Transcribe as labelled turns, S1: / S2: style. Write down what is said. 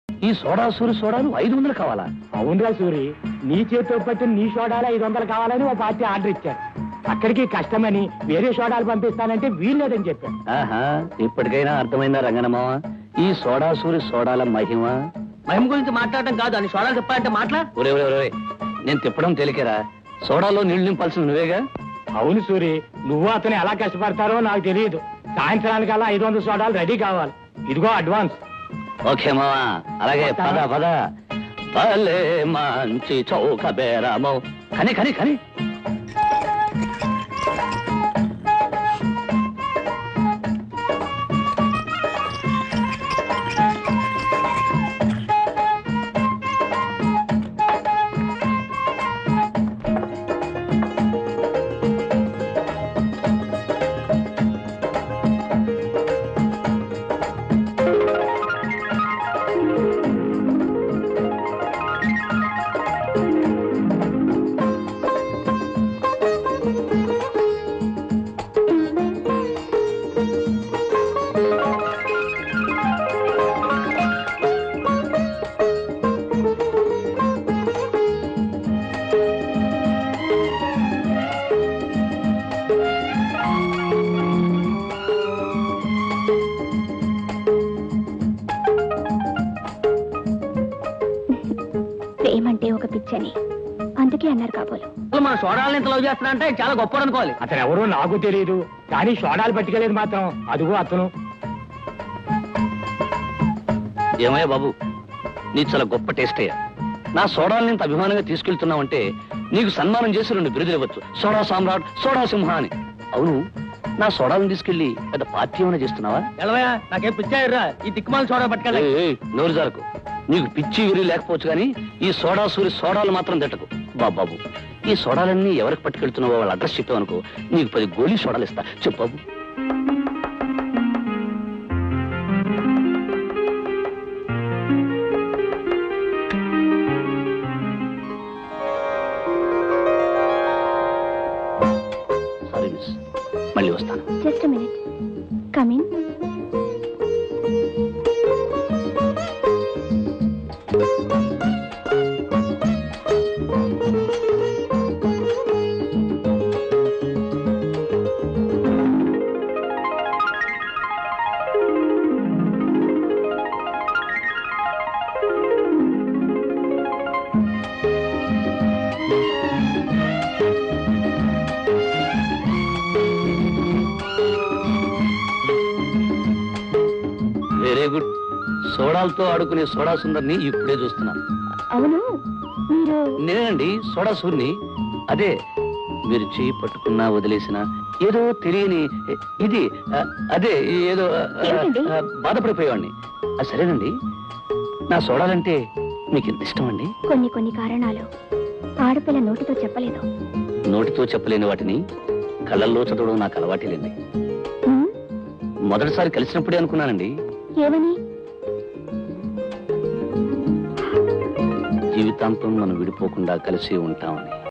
S1: ఈ సోడా సూరి సోడాలు 500 కావాలా?
S2: అవునరా సూరి, నీ చేతితో పట్టిన నీ సోడాలు 500 కావాలని ఓ పార్టీ ఆర్డర్ ఇచ్చారు. అక్కడికి కష్టమని వేరే సోడాలు పంపిస్తానంటే వీల్లేదని చెప్పాను.
S1: ఆహా, ఇప్పటికైనా అర్థమైందా రంగనమావ? ఈ సోడా సూరి సోడాల మహిమ
S2: గురించి మాట్లాడటం కాదు, అని సోడాలు చెప్పాలంటే మాట్లా.
S1: ఒరే ఒరే ఒరే, నేను తిప్పడం తేలికేరా. సోడాలో నీళ్లు నింపాల్సింది నువ్వేగా.
S2: అవును సూరి, నువ్వు అతను ఎలా కష్టపడతారో నాకు తెలియదు. సాయంత్రానికల్లా 500 సోడాలు రెడీ కావాలి. ఇదిగో అడ్వాన్స్.
S1: ఓకే మావా, అలాగే పద పద. భలే మంచి చౌక బేరమో. కని కని కని
S3: ప్రేమంటే ఒక పిచ్చని అందుకే అన్నారు కాబోలు.
S2: మన సోడాలు ఎంత లవ్ చేస్తున్నా అంటే చాలా గొప్ప అనుకోవాలి. అతను ఎవరో నాకు తెలియదు, కానీ సోడాలు పట్టుకెళ్ళేది మాత్రం అదుగో అతను.
S1: ఏమయ్యా బాబు, నీ చాలా గొప్ప టేస్ట్ అయ్యా. నా సోడాల్ని ఇంత అభిమానంగా తీసుకెళ్తున్నావంటే నీకు సన్మానం చేసి 2 బిరుదులు ఇవ్వచ్చు. సోడా సామ్రాట్, సోడా సింహ అని. అవును, నా సోడాలను తీసుకెళ్లి పెద్ద పార్టీ ఏమైనా చేస్తున్నావా?
S2: ఎలవయ్యా, నాకేం పిచ్చాయిరా ఈ తిక్కుమాల సోడా పట్టుకెళ్ళి.
S1: నోరు జారకు. నీకు పిచ్చి విరి లేకపోవచ్చు కానీ ఈ సోడా సూరి సోడాలు మాత్రం తిట్టకు బాబు. ఈ సోడాలన్నీ ఎవరికి పట్టుకెళ్తున్నావో వాళ్ళ అడ్రస్ చెప్పావు అనుకో, నీకు 10 గోళీ సోడాలు ఇస్తా. చెప్పు బాబు. సారీ మిస్, మళ్ళీ వస్తాను.
S3: Just minute, come in.
S1: Very good. సోడాలతో ఆడుకునే సోడా సుందర్ని ఇప్పుడే చూస్తున్నాను.
S3: అవును, మీరు?
S1: నేనండి సోడా సూరిని. అదే మీరు చేయి పట్టుకున్నా వదిలేసిన ఏదో తెలియని ఇది అదే ఏదో బాధపడిపోయేవాడిని. సరేనండి, నా సోడాలంటే మీకు ఎంత ఇష్టం అండి?
S3: కొన్ని కారణాలు ఆడపిల్ల నోటితో చెప్పలేదు.
S1: నోటితో చెప్పలేని వాటిని కళ్ళల్లో చదవడం నాకు అలవాటేలేండి. మొదటిసారి కలిసినప్పుడే అనుకున్నానండి.
S3: ఏమని?
S1: జీవితాంతం మనం విడిపోకుండా కలిసి ఉంటామని.